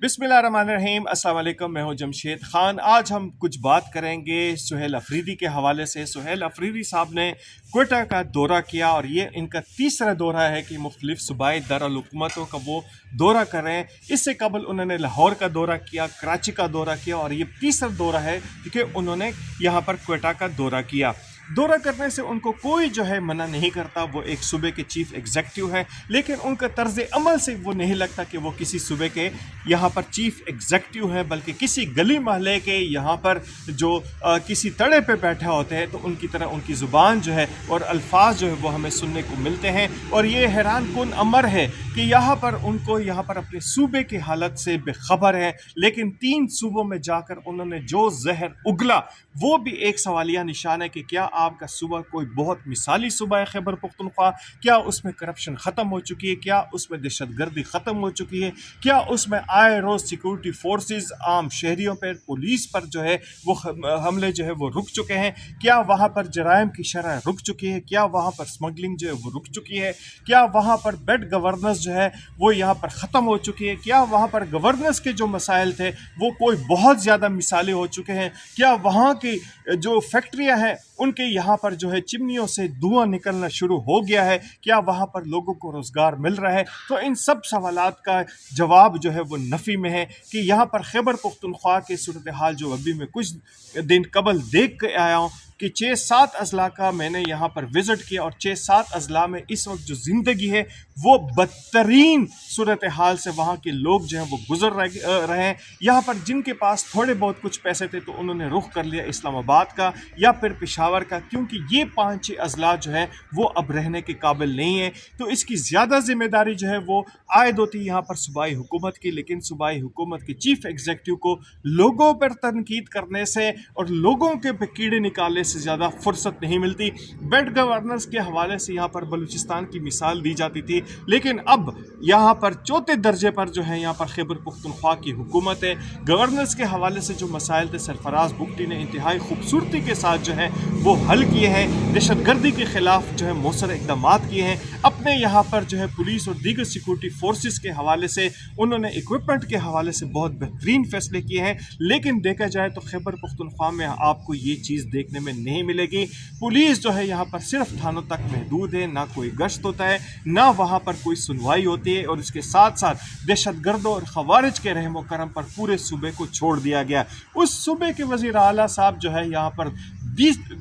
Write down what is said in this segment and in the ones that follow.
बिस्मिल्लाहिर्रहमानिर्रहीम। अस्सलाम वालेकुम। मैं हूं जमशेद खान। आज हम कुछ बात करेंगे सुहेल अफरीदी के हवाले से। सुहेल अफरीदी साहब ने क्वेटा का दौरा किया और ये इनका तीसरा दौरा है कि मुख्तलिफ सूबाई दारुल-हुकूमतों का वो दौरा कर रहे हैं। इससे कबल उन्होंने लाहौर का दौरा किया, कराची का दौरा किया और ये तीसरा दौरा है कि उन्होंने यहाँ पर क्वेटा का दौरा किया। दौरा करने से उनको कोई जो है मना नहीं करता, वो एक सूबे के चीफ एग्जीक्यूटिव हैं, लेकिन उनका तर्ज अमल से वो नहीं लगता कि वो किसी सूबे के यहाँ पर चीफ एग्जीक्यूटिव हैं, बल्कि किसी गली महल्ले के यहाँ पर जो किसी तड़े पे बैठे होते हैं तो उनकी तरह उनकी ज़ुबान जो है और अल्फाज जो है वो हमें सुनने को मिलते हैं। और ये हैरान कुन अमर है कि यहाँ पर उनको यहाँ पर अपने सूबे की हालत से बेखबर है, लेकिन 3 सूबों में जाकर उन्होंने जो जहर उगला वो भी एक सवालिया निशान है कि क्या आपका सूबा कोई बहुत मिसाली सूबा है खैबर पख्तूनख्वा? क्या उसमें करप्शन ख़त्म हो चुकी है? क्या उसमें दहशतगर्दी ख़त्म हो चुकी है? क्या उसमें आए रोज़ सिक्योरिटी फोर्सेस आम शहरियों पर, पुलिस पर जो है वो हमले जो है वो रुक चुके हैं? क्या वहाँ पर जराइम की शरह रुक चुकी है? क्या वहाँ पर स्मगलिंग जो है वो रुक चुकी है? क्या वहाँ पर बेड गवर्नेंस जो है वो यहाँ पर ख़त्म हो चुकी है? क्या वहाँ पर गवर्नेंस के जो मसाइल थे वो कोई बहुत ज़्यादा मिसाली हो चुके हैं? क्या वहाँ की जो फैक्ट्रियाँ हैं उनके यहाँ पर जो है चिमनियों से धुआं निकलना शुरू हो गया है? क्या वहाँ पर लोगों को रोज़गार मिल रहा है? तो इन सब सवालात का जवाब जो है वो नफ़ी में है कि यहाँ पर खैबर पख्तूनख्वा की सूरत हाल जो अभी मैं कुछ दिन कबल देख के आया हूँ कि 6-7 अजला का मैंने यहाँ पर विज़िट किया और 6-7 अजला में इस वक्त जो ज़िंदगी है वो बदतरीन सूरत हाल से वहाँ के लोग जो हैं वो गुजर रहे हैं। यहाँ पर जिनके पास थोड़े बहुत कुछ पैसे थे तो उन्होंने रुख कर लिया इस्लामाबाद का या फिर पेशावर का, क्योंकि ये 5-6 अजला जो है वो अब रहने के काबिल नहीं है। तो इसकी ज़्यादा ज़िम्मेदारी जो है वो आयद होती है यहाँ पर सूबाई हुकूमत की, लेकिन सूबाई हुकूमत के चीफ एग्जीक्यूटिव को लोगों पर तनकीद करने से और लोगों के कीड़े निकालने से ज़्यादा फुर्सत नहीं मिलती। बेड गवर्नेंस के हवाले से यहाँ पर बलूचिस्तान की मिसाल दी जाती थी, लेकिन अब यहाँ पर चौथे दर्जे पर जो है यहाँ पर खैबर पख्तूनख्वा की हुकूमत है। गवर्नेंस के हवाले से जो मसाइल थे सरफराज बुगटी ने इंतहाई खूबसूरती के साथ जो है वो हल किए हैं। दहशतगर्दी के ख़िलाफ़ जो है मौसर इक़दाम किए हैं। अपने यहाँ पर जो है पुलिस और दीगर सिक्योरिटी फोर्सेस के हवाले से उन्होंने इक्विपमेंट के हवाले से बहुत बेहतरीन फैसले किए हैं। लेकिन देखा जाए तो खैबर पख्तूनख्वा में आपको ये चीज़ देखने में नहीं मिलेगी। पुलिस जो है यहाँ पर सिर्फ थानों तक महदूद है, ना कोई गश्त होता है, ना वहाँ पर कोई सुनवाई होती है, और इसके साथ साथ दहशतगर्दों और खवारिज के रहमो करम पर पूरे सूबे को छोड़ दिया गया। उस सूबे के वज़ीर आला साहब जो है यहाँ पर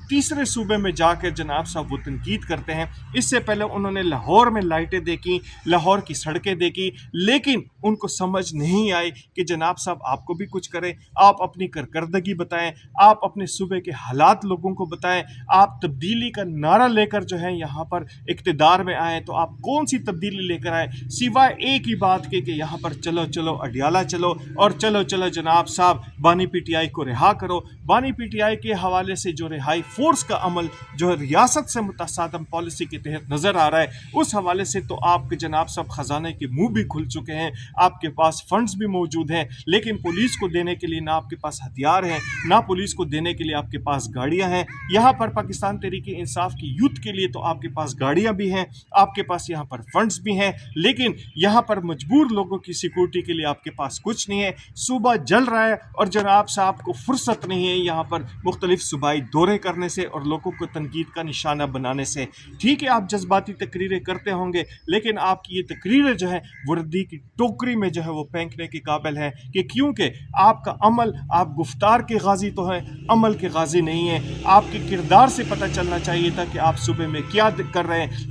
तीसरे सूबे में जाकर जनाब साहब वो तनकीद करते हैं। इससे पहले उन्होंने लाहौर में लाइटें देखी, लाहौर की सड़कें देखी, लेकिन उनको समझ नहीं आई कि जनाब साहब आपको भी कुछ करें, आप अपनी कारकर्दगी बताएं, आप अपने सूबे के हालात लोगों को बताएं। आप तब्दीली का नारा लेकर जो है यहाँ पर इक़्तिदार में आए तो आप कौन सी तब्दीली लेकर आए सिवाय एक ही बात के कि यहाँ पर चलो चलो अडियाला चलो और चलो चलो जनाब साहब बानी पीटीआई को रिहा करो। बानी पीटीआई के हवाले से जो रिहाई फोर्स का अमल जो है रियासत से मुतसादम पॉलिसी के तहत नज़र आ रहा है, उस हवाले से तो आपके जनाब साहब ख़जाने के मुंह भी खुल चुके हैं, आपके पास फंड्स भी मौजूद हैं, लेकिन पुलिस को देने के लिए ना आपके पास हथियार हैं, ना पुलिस को देने के लिए आपके पास गाड़ियां हैं। यहाँ पर पाकिस्तान तहरीक इंसाफ की यूथ के लिए तो आपके पास गाड़ियाँ भी हैं, आपके पास यहाँ पर फंड्स भी हैं, लेकिन यहाँ पर मजबूर लोगों की सिक्योरिटी के लिए आपके पास कुछ नहीं है। सूबा जल रहा है और जनाब साहब को फुर्सत नहीं है यहाँ पर मुख्तलिफ सूबाई दौरे करने से और लोगों को तनकीद का निशाना बनाने से। ठीक है, आप जज्बाती तकरीरें करते होंगे, लेकिन आपकी ये तकरीरें जो है वर्दी की टोकरी में जो है वो फेंकने के काबिल है कि क्योंकि आपका अमल, आप गुफ्तार के गाजी तो हैं, अमल के गाजी नहीं है। आपके किरदार से पता चलना चाहिए था कि आप सूबे में क्या कर रहे हैं,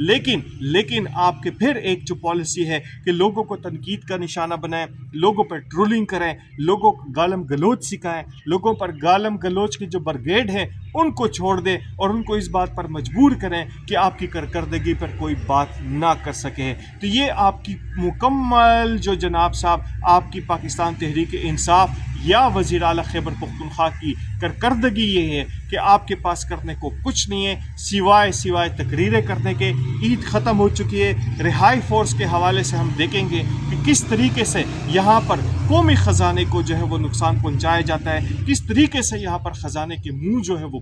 लेकिन आपके फिर एक जो पॉलिसी है कि लोगों को तनकीद का निशाना बनाएं, लोगों पर ट्रोलिंग करें, लोगों को गालम गलोच सिखाएं, लोगों पर गालम गलोच की जो ब्रिगेड है उनको छोड़ दें और उनको इस बात पर मजबूर करें कि आपकी कारकर्दगी पर कोई बात ना कर सके। तो ये आपकी मुकम्मल जो जनाब साहब आपकी पाकिस्तान तहरीक इंसाफ या वज़ीर आला खैबर पख्तूनख्वा की کارکردگی یہ ہے کہ آپ کے پاس کرنے کو کچھ نہیں ہے سوائے تقریریں کرنے کے۔ عید ختم ہو چکی ہے، رہائی فورس کے حوالے سے ہم دیکھیں گے کہ کس طریقے سے یہاں پر قومی خزانے کو جو ہے وہ نقصان پہنچایا جاتا ہے، کس طریقے سے یہاں پر خزانے کے منہ جو ہے وہ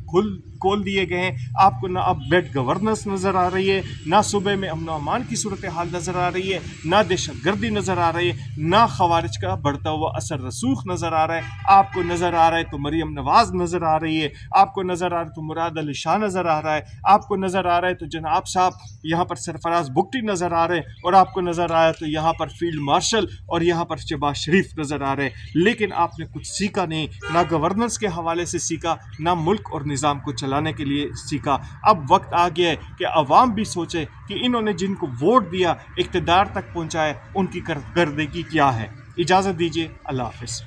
کھول دیے گئے ہیں۔ آپ کو نہ اب بیڈ گورننس نظر آ رہی ہے، نہ صوبے میں امن و امان کی صورتحال نظر آ رہی ہے، نہ دہشت گردی نظر آ رہی ہے، نہ خوارج کا بڑھتا ہوا اثر رسوخ نظر آ رہا ہے۔ آپ کو نظر آ رہا ہے تو مریم نواز نظر آ رہی ہے، آپ کو نظر آ رہا ہے تو مراد علی شاہ نظر آ رہا ہے، آپ کو نظر آ رہا ہے تو جناب صاحب یہاں پر سرفراز بگٹی نظر آ رہے ہیں، اور آپ کو نظر آیا تو یہاں پر فیلڈ مارشل اور یہاں پر شہباز شریف نظر آ رہے ہیں۔ لیکن آپ نے کچھ سیکھا نہیں، نہ گورننس کے حوالے سے سیکھا، نہ ملک اور نظام کو چلانے کے لیے سیکھا۔ اب وقت آ گیا ہے کہ عوام بھی سوچے کہ انہوں نے جن کو ووٹ دیا، اقتدار تک پہنچایا، ان کی کارکردگی کیا ہے۔ اجازت دیجیے، اللہ حافظ۔